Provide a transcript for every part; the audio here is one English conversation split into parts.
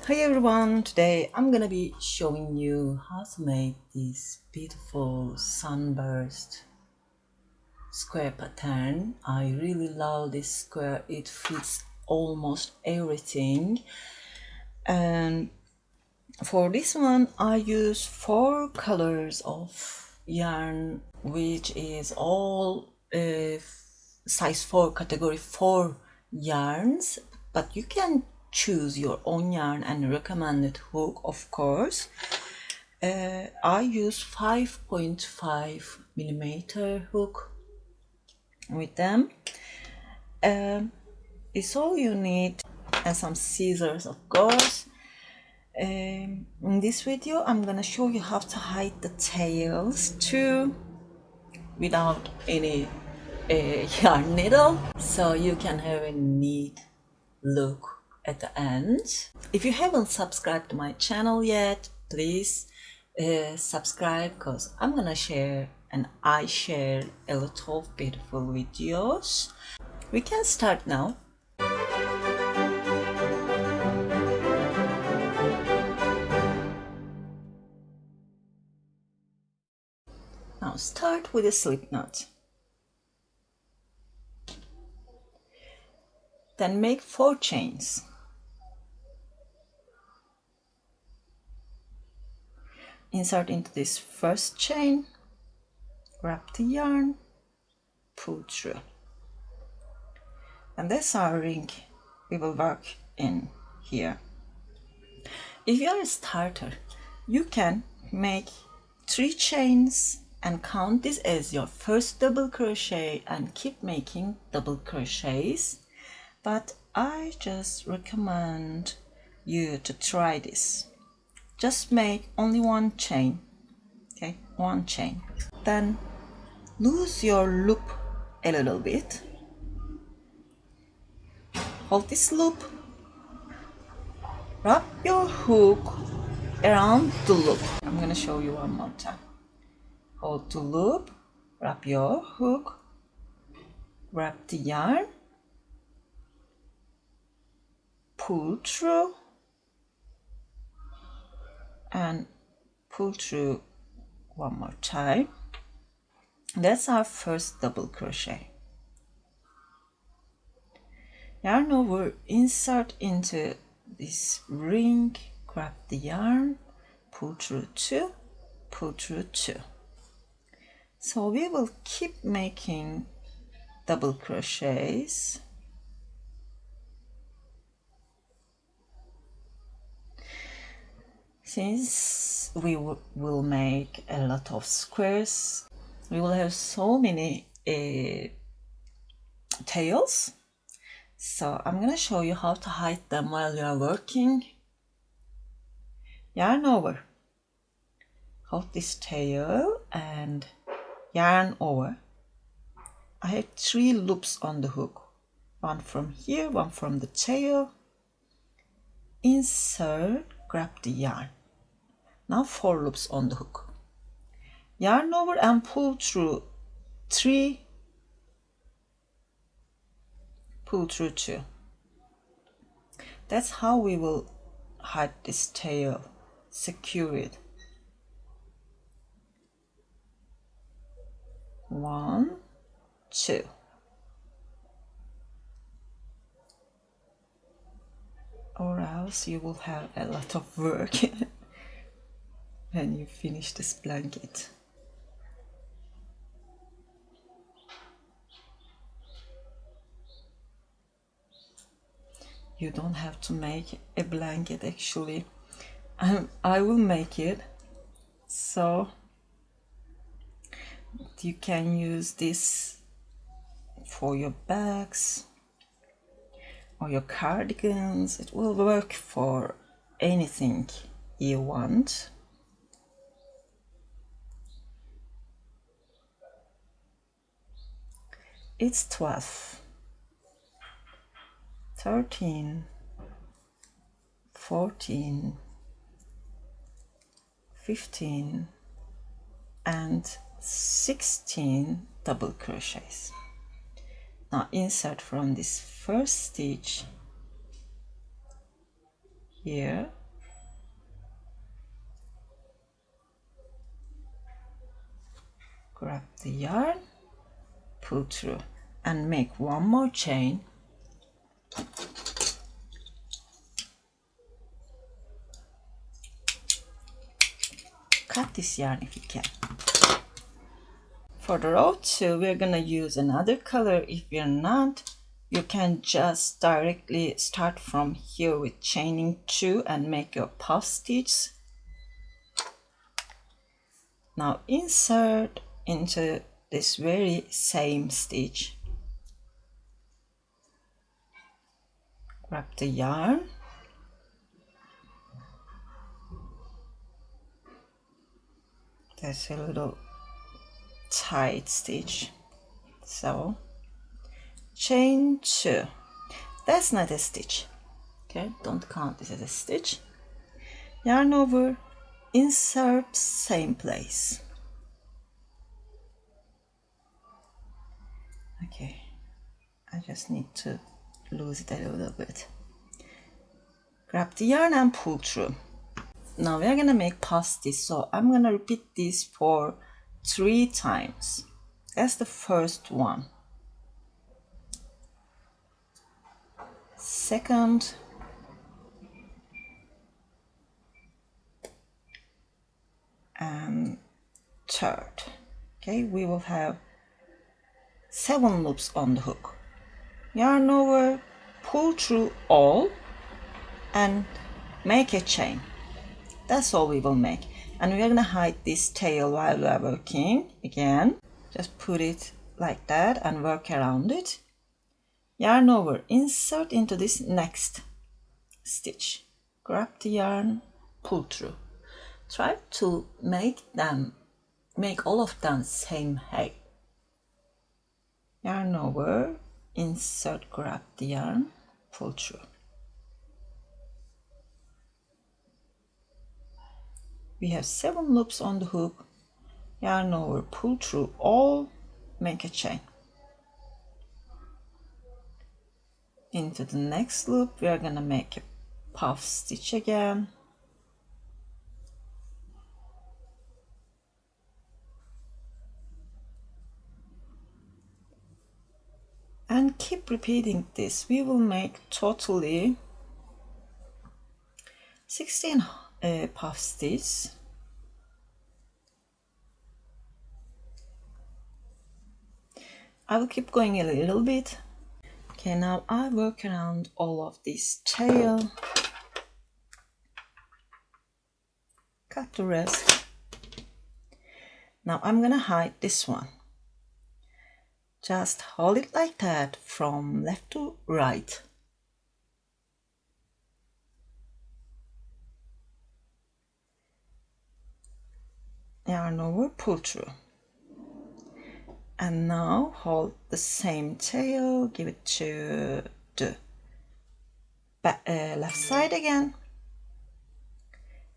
Hi everyone, today I'm gonna be showing you how to make this beautiful sunburst square pattern. I really love this square, it fits almost everything. And for this one I use 4 colors of yarn, which is all size 4 category 4 yarns, but you can choose your own yarn and recommended hook, of course. I use 5.5 millimeter hook with them. It's all you need, and some scissors, of course. In this video I'm gonna show you how to hide the tails too without any yarn needle, so you can have a neat look at the end. If you haven't subscribed to my channel yet, please subscribe, because I'm gonna share, and I share a lot of beautiful videos. We can start now. Now start with a slip knot. Then make 4 chains. Insert into this first chain, wrap the yarn, pull through. And that's our ring we will work in here. If you are a starter, you can make 3 chains and count this as your first double crochet and keep making double crochets. But I just recommend you to try this. Just make only 1 chain, okay, 1 chain. Then loose your loop a little bit. Hold this loop, wrap your hook around the loop. I'm gonna show you one more time. Hold the loop, wrap your hook, wrap the yarn, pull through, and pull through one more time. That's our first double crochet. Yarn over, insert into this ring, grab the yarn, pull through 2, pull through 2. So we will keep making double crochets. Since we will make a lot of squares, we will have so many tails. So I'm gonna show you how to hide them while you are working. Yarn over, hold this tail and yarn over. I have 3 loops on the hook, 1 from here, 1 from the tail. Insert, grab the yarn. Now 4 loops on the hook. Yarn over and pull through 3, pull through 2. That's how we will hide this tail, secure it. 1, 2. Or else you will have a lot of work when you finish this blanket. You don't have to make a blanket actually. I will make it, so you can use this for your bags or your cardigans. It will work for anything you want. It's 12, 13, 14, 15 and 16 double crochets. Now insert from this first stitch here the yarn, pull through, and make one more chain. Cut this yarn if you can. For the row 2, we're gonna use another color. If you're not, you can just directly start from here with chaining 2 and make your puff stitch. Now insert into this very same stitch. Grab the yarn, there's a little tight stitch, so chain 2. That's not a stitch, okay, don't count this as a stitch. Yarn over, insert same place. Okay, I just need to lose it a little bit. Grab the yarn and pull through. Now we are gonna make puff stitch, so I'm gonna repeat this for 3 times. That's the first one. Second, and third. Okay, we will have 7 loops on the hook. Yarn over, pull through all, and make a chain. That's all we will make. And we're gonna hide this tail while we are working. Again, just put it like that and work around it. Yarn over, insert into this next stitch. Grab the yarn, pull through. Try to make all of them same height. Yarn over, insert, grab the yarn, pull through. We have 7 loops on the hook. Yarn over, pull through all, make a chain. Into the next loop, we are gonna make a puff stitch again. And keep repeating this. We will make totally 16 puff stitches. I will keep going a little bit. Okay, now I work around all of this tail. Cut the rest. Now I'm gonna hide this one. Just hold it like that from left to right. Yarn over, pull through. And now hold the same tail, give it to the left side again,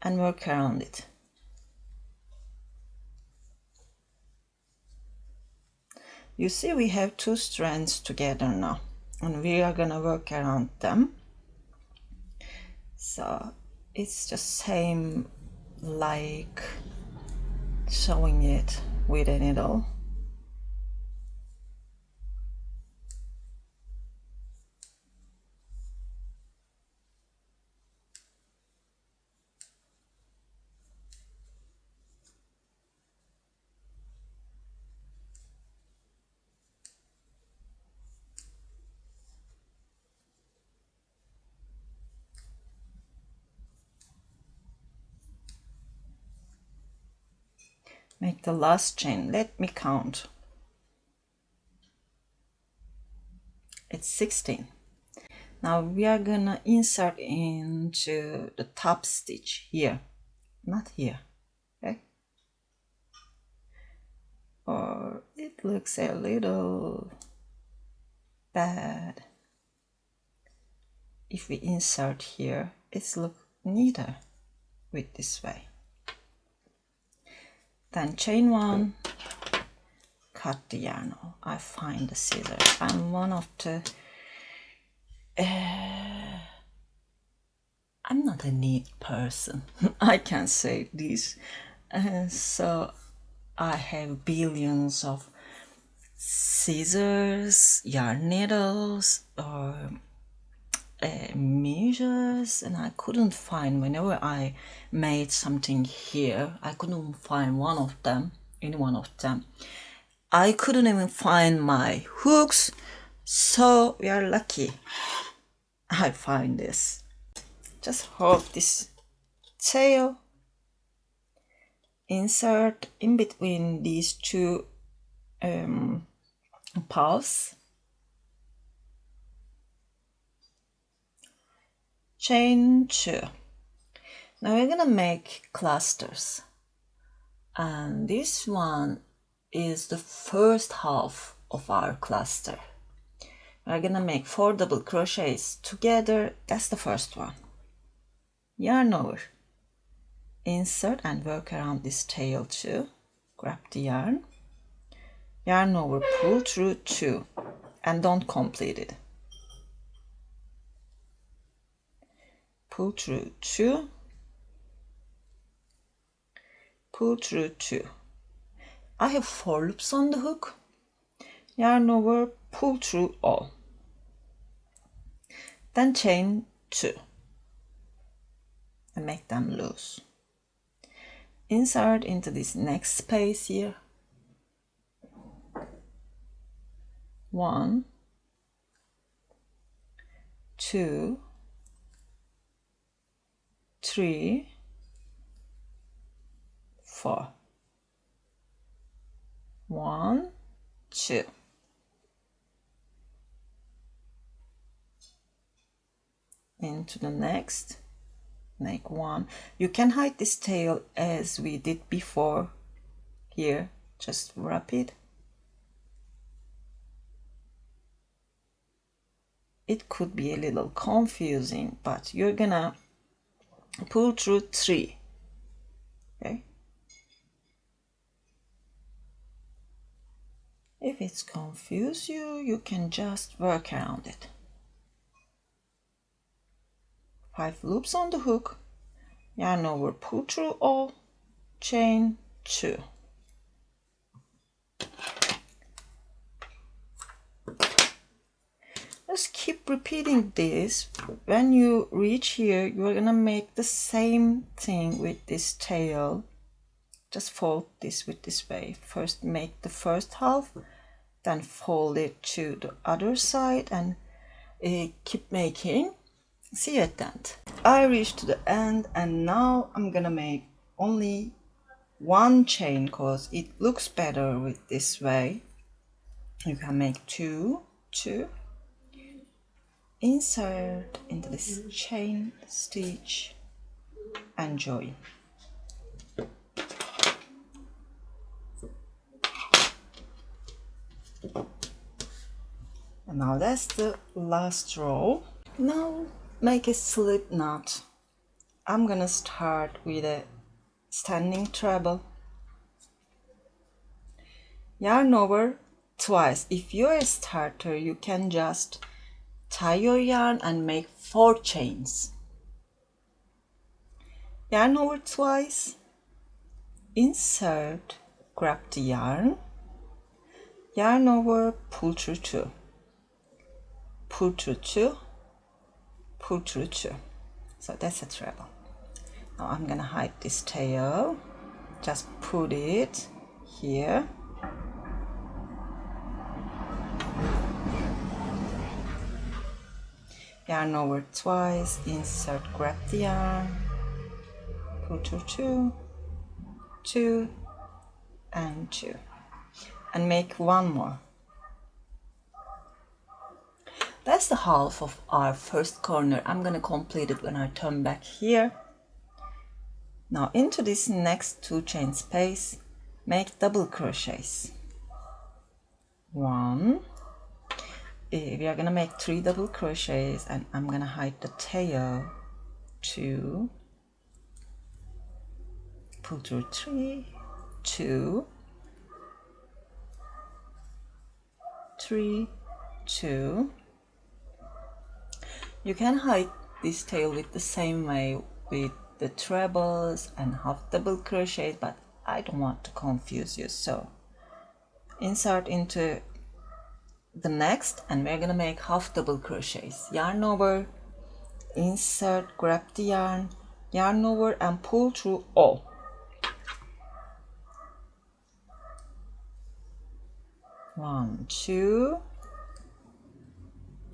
and work around it. You see we have 2 strands together now, and we are gonna work around them. So it's just same like sewing it with a needle. Make the last chain. Let me count. It's 16. Now we are gonna insert into the top stitch here, not here, okay? Or it looks a little bad. If we insert here, it's look neater with this way. Then chain 1, cut the yarn. I find the scissors. I'm one of the I'm not a neat person. I can say this. So I have billions of scissors, yarn needles, or measures, and I couldn't find, whenever I made something here, I couldn't find one of them, any one of them. I couldn't even find my hooks, so we are lucky I find this. Just hold this tail, insert in between these two paws, chain 2. Now we're gonna make clusters, and this one is the first half of our cluster. We're gonna make 4 double crochets together. That's the first one. Yarn over, insert and work around this tail too. Grab the yarn, yarn over, pull through 2, and don't complete it. Pull through 2, pull through 2. I have 4 loops on the hook. Yarn over, pull through all. Then chain 2 and make them loose. Insert into this next space here. 1, 2, 3, 4. 1, 2. Into the next, make 1. You can hide this tail as we did before. Here, just wrap it. It could be a little confusing, but you're gonna pull through 3. Okay? If it's confused you, you can just work around it. 5 loops on the hook, yarn over, pull through all, chain 2. Just keep repeating this. When you reach here, you're gonna make the same thing with this tail. Just fold this with this way. First make the first half, then fold it to the other side, and keep making. See you at the end. I reached to the end, and now I'm gonna make only 1 chain because it looks better with this way. You can make 2, 2. Insert into this chain stitch and join. And now that's the last row. Now make a slip knot. I'm gonna start with a standing treble. Yarn over twice. If you're a starter, you can just tie your yarn and make 4 chains. Yarn over twice, insert, grab the yarn, yarn over, pull through 2, pull through 2, pull through 2. So that's a treble. Now I'm gonna hide this tail. Just put it here. Yarn over twice, insert, grab the yarn, pull through 2, 2, and 2, and make 1 more. That's the half of our first corner. I'm gonna complete it when I turn back here. Now into this next 2 chain space, make double crochets. 1. We are gonna make 3 double crochets, and I'm gonna hide the tail. 2, pull through 3, 2, 3, 2. You can hide this tail with the same way with the trebles and half double crochet, but I don't want to confuse you. So insert into the next, and we're gonna make half double crochets. Yarn over, insert, grab the yarn over, and pull through all. 1, 2,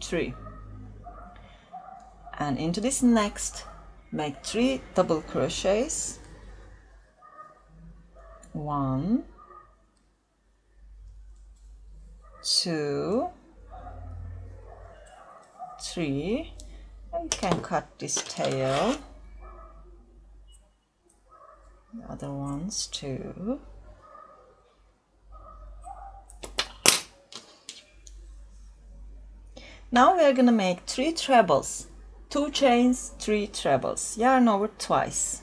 3, and into this next, make 3 double crochets. 1, 2, 3, and you can cut this tail, the other ones too. Now we are gonna make 3 trebles, 2 chains, 3 trebles. Yarn over twice.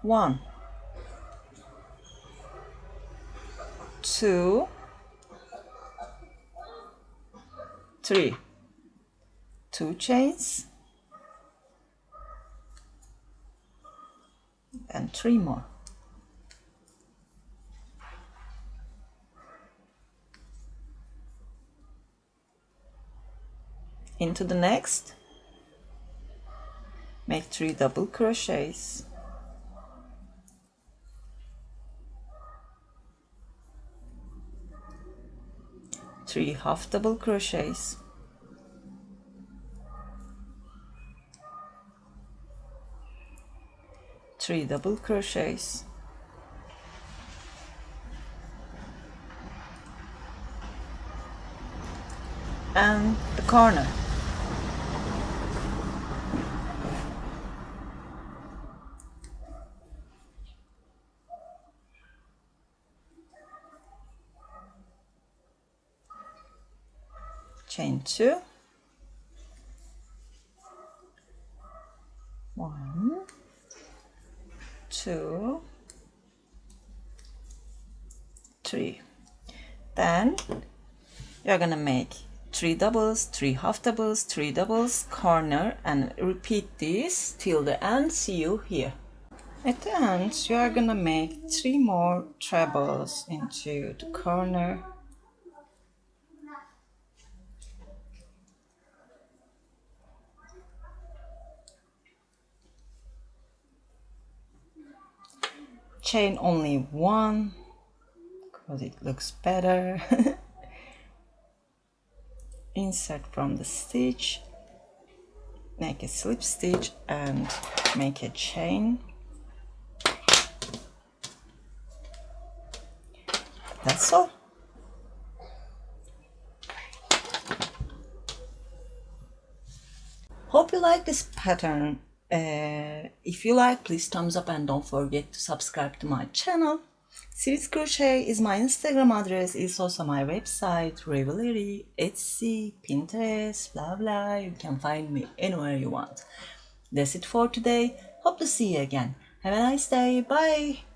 1, 2, 3, 2 chains, and 3 more. Into the next, make 3 double crochets. 3 half double crochets. 3 double crochets. And the corner. Chain 2, 1, 2, 3. Then you're gonna make 3 doubles, 3 half doubles, 3 doubles, corner, and repeat this till the end. See you here. At the end, you are gonna make 3 more trebles into the corner. Chain only 1 because it looks better. Insert from the stitch, make a slip stitch and make a chain. That's all. Hope you like this pattern. If you like, please thumbs up and don't forget to subscribe to my channel. Sirin Crochet is my Instagram address. It's also my website, Ravelry, Etsy, Pinterest, blah blah. You can find me anywhere you want. That's it for today. Hope to see you again. Have a nice day. Bye.